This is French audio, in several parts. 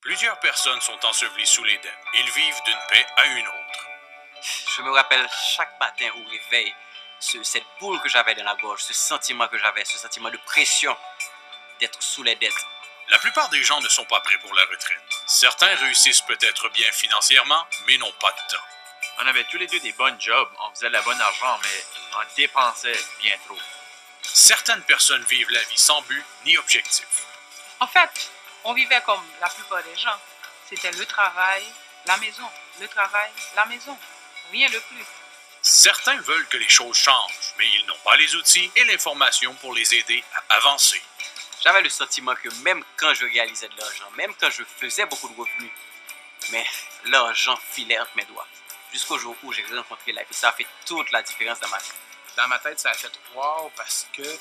Plusieurs personnes sont ensevelies sous les dettes. Ils vivent d'une paix à une autre. Je me rappelle chaque matin au réveil, cette boule que j'avais dans la gorge, ce sentiment que j'avais, ce sentiment de pression d'être sous les dettes. La plupart des gens ne sont pas prêts pour la retraite. Certains réussissent peut-être bien financièrement, mais n'ont pas de temps. On avait tous les deux des bons jobs, on faisait de la bonne argent, mais on dépensait bien trop. Certaines personnes vivent la vie sans but ni objectif. En fait, on vivait comme la plupart des gens. C'était le travail, la maison, le travail, la maison. Rien de plus. Certains veulent que les choses changent, mais ils n'ont pas les outils et l'information pour les aider à avancer. J'avais le sentiment que même quand je réalisais de l'argent, même quand je faisais beaucoup de revenus, mais l'argent filait entre mes doigts. Jusqu'au jour où j'ai rencontré la vie. Ça a fait toute la différence dans ma vie. Dans ma tête, ça a fait wow parce que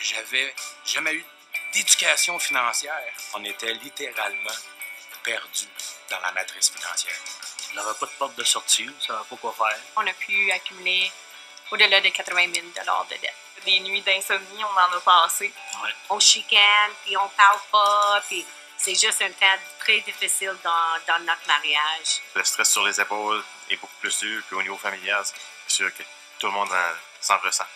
j'avais jamais eu d'éducation financière. On était littéralement perdus dans la matrice financière. On n'avait pas de porte de sortie, on ne savait pas quoi faire. On a pu accumuler au-delà de 80 000 de dette. Des nuits d'insomnie, on en a passé. Ouais. On chicane, puis on parle pas, puis c'est juste un temps très difficile dans notre mariage. Le stress sur les épaules est beaucoup plus dur qu'au niveau familial. C'est sûr que tout le monde s'en ressent.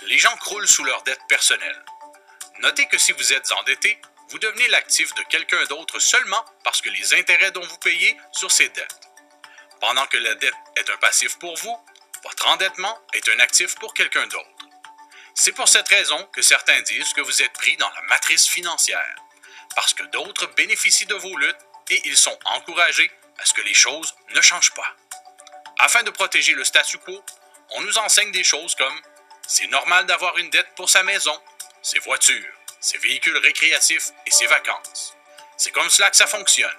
Les gens croulent sous leurs dettes personnelles. Notez que si vous êtes endetté, vous devenez l'actif de quelqu'un d'autre seulement parce que les intérêts dont vous payez sur ces dettes. Pendant que la dette est un passif pour vous, votre endettement est un actif pour quelqu'un d'autre. C'est pour cette raison que certains disent que vous êtes pris dans la matrice financière, parce que d'autres bénéficient de vos luttes et ils sont encouragés à ce que les choses ne changent pas. Afin de protéger le statu quo, on nous enseigne des choses comme c'est normal d'avoir une dette pour sa maison, ses voitures, ses véhicules récréatifs et ses vacances. C'est comme cela que ça fonctionne.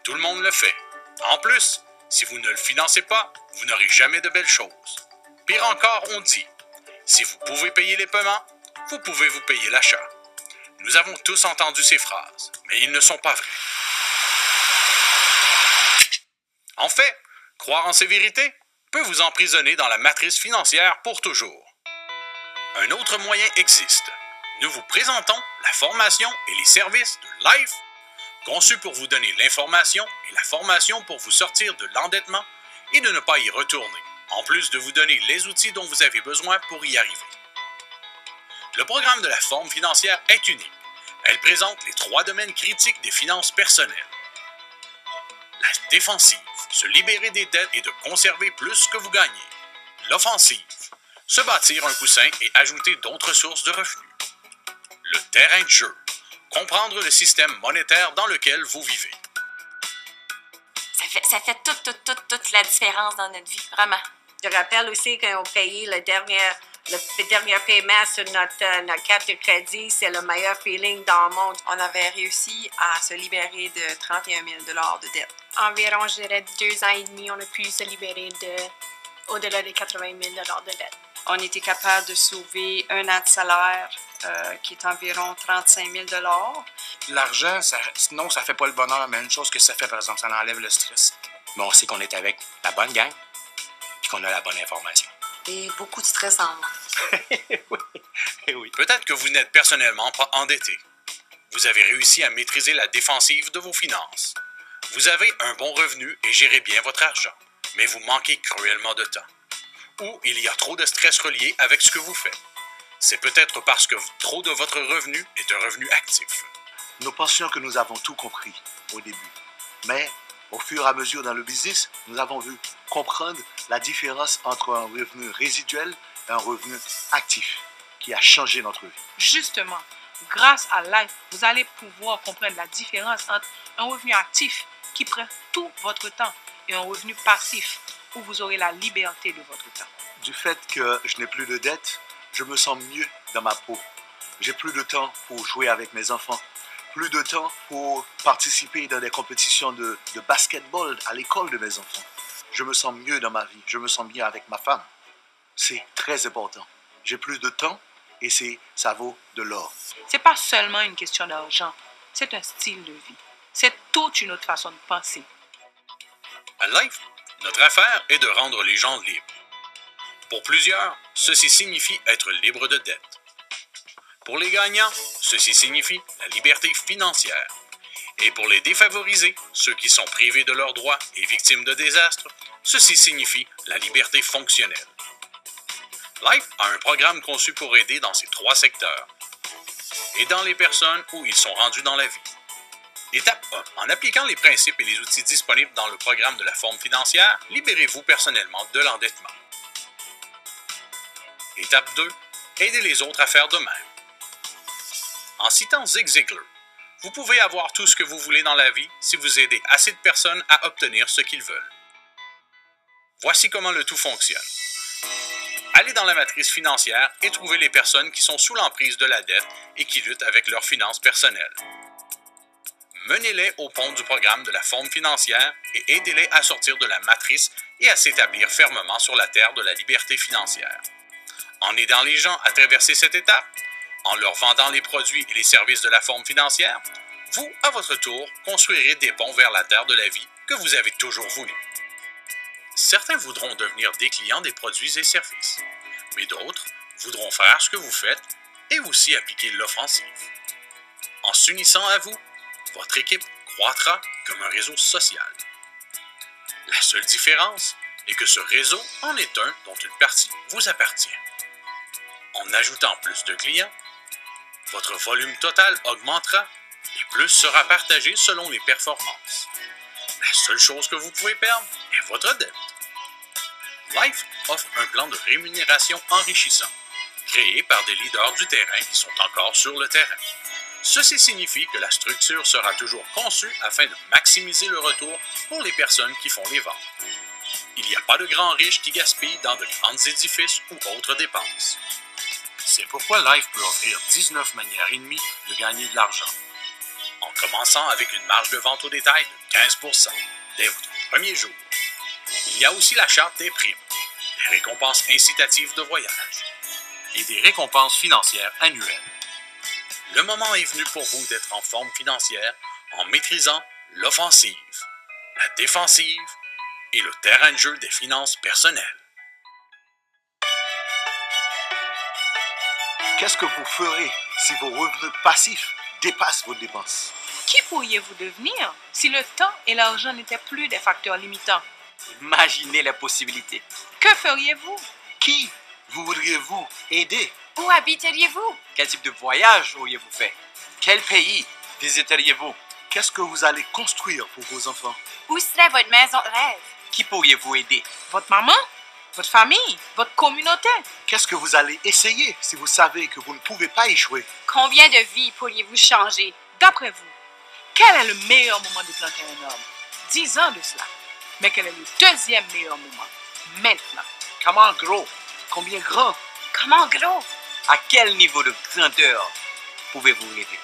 Tout le monde le fait. En plus, si vous ne le financez pas, vous n'aurez jamais de belles choses. Pire encore, on dit, si vous pouvez payer les paiements, vous pouvez vous payer l'achat. Nous avons tous entendu ces phrases, mais ils ne sont pas vraies. En fait, croire en ces vérités peut vous emprisonner dans la matrice financière pour toujours. Un autre moyen existe. Nous vous présentons la formation et les services de Life, conçus pour vous donner l'information et la formation pour vous sortir de l'endettement et de ne pas y retourner, en plus de vous donner les outils dont vous avez besoin pour y arriver. Le programme de la forme financière est unique. Elle présente les 3 domaines critiques des finances personnelles. La défensive, se libérer des dettes et de conserver plus que vous gagnez. L'offensive, se bâtir un coussin et ajouter d'autres sources de revenus. Le terrain de jeu, comprendre le système monétaire dans lequel vous vivez. Ça fait toute la différence dans notre vie, vraiment. Je rappelle aussi qu'on payait le dernier paiement sur notre carte de crédit. C'est le meilleur feeling dans le monde. On avait réussi à se libérer de 31 000 de dette. Environ, je dirais, 2 ans et demi, on a pu se libérer au-delà de 80 000 de dette. On était capable de sauver un an de salaire, qui est environ 35 000 L'argent, sinon, ça fait pas le bonheur, mais une chose que ça fait, par exemple, ça enlève le stress. Mais on sait qu'on est avec la bonne gang et qu'on a la bonne information. Et beaucoup de stress en moins. Oui. Peut-être que vous n'êtes personnellement pas endetté. Vous avez réussi à maîtriser la défensive de vos finances. Vous avez un bon revenu et gérez bien votre argent, mais vous manquez cruellement de temps. Ou il y a trop de stress relié avec ce que vous faites. C'est peut-être parce que trop de votre revenu est un revenu actif. Nous pensions que nous avons tout compris au début. Mais au fur et à mesure dans le business, nous avons vu comprendre la différence entre un revenu résiduel et un revenu actif qui a changé notre vie. Justement, grâce à Life, vous allez pouvoir comprendre la différence entre un revenu actif qui prend tout votre temps et un revenu passif où vous aurez la liberté de votre temps. Du fait que je n'ai plus de dettes, je me sens mieux dans ma peau. J'ai plus de temps pour jouer avec mes enfants, plus de temps pour participer dans des compétitions de basketball à l'école de mes enfants. Je me sens mieux dans ma vie, je me sens bien avec ma femme. C'est très important. J'ai plus de temps et ça vaut de l'or. C'est pas seulement une question d'argent, c'est un style de vie. C'est toute une autre façon de penser. À Life, notre affaire est de rendre les gens libres. Pour plusieurs, ceci signifie être libre de dette. Pour les gagnants, ceci signifie la liberté financière. Et pour les défavorisés, ceux qui sont privés de leurs droits et victimes de désastres, ceci signifie la liberté fonctionnelle. Life a un programme conçu pour aider dans ces 3 secteurs. Aidant les personnes où ils sont rendus dans la vie. Étape 1. En appliquant les principes et les outils disponibles dans le programme de la forme financière, libérez-vous personnellement de l'endettement. Étape 2. Aidez les autres à faire de même. En citant Zig Ziglar, vous pouvez avoir tout ce que vous voulez dans la vie si vous aidez assez de personnes à obtenir ce qu'ils veulent. Voici comment le tout fonctionne. Allez dans la matrice financière et trouvez les personnes qui sont sous l'emprise de la dette et qui luttent avec leurs finances personnelles. Menez-les au pont du programme de la forme financière et aidez-les à sortir de la matrice et à s'établir fermement sur la terre de la liberté financière. En aidant les gens à traverser cette étape, en leur vendant les produits et les services de la forme financière, vous, à votre tour, construirez des ponts vers la terre de la vie que vous avez toujours voulu. Certains voudront devenir des clients des produits et services, mais d'autres voudront faire ce que vous faites et aussi appliquer l'offensive. En s'unissant à vous, votre équipe croîtra comme un réseau social. La seule différence est que ce réseau en est un dont une partie vous appartient. En ajoutant plus de clients, votre volume total augmentera et plus sera partagé selon les performances. La seule chose que vous pouvez perdre est votre dette. Life offre un plan de rémunération enrichissant, créé par des leaders du terrain qui sont encore sur le terrain. Ceci signifie que la structure sera toujours conçue afin de maximiser le retour pour les personnes qui font les ventes. Il n'y a pas de grands riches qui gaspillent dans de grands édifices ou autres dépenses. C'est pourquoi Life peut offrir 19 manières et demie de gagner de l'argent. En commençant avec une marge de vente au détail de 15% dès votre premier jour. Il y a aussi la charte des primes, des récompenses incitatives de voyage et des récompenses financières annuelles. Le moment est venu pour vous d'être en forme financière en maîtrisant l'offensive, la défensive et le terrain de jeu des finances personnelles. Qu'est-ce que vous ferez si vos revenus passifs dépassent vos dépenses? Qui pourriez-vous devenir si le temps et l'argent n'étaient plus des facteurs limitants? Imaginez les possibilités. Que feriez-vous? Qui voudriez-vous aider? Où habiteriez-vous? Quel type de voyage auriez-vous fait? Quel pays visiteriez-vous? Qu'est-ce que vous allez construire pour vos enfants? Où serait votre maison de rêve? Qui pourriez-vous aider? Votre maman? Votre famille? Votre communauté? Qu'est-ce que vous allez essayer si vous savez que vous ne pouvez pas échouer? Combien de vies pourriez-vous changer? D'après vous, quel est le meilleur moment de planter un arbre? 10 ans de cela. Mais quel est le deuxième meilleur moment? Maintenant. Comment gros? Combien grand? Comment gros? À quel niveau de grandeur pouvez-vous rêver?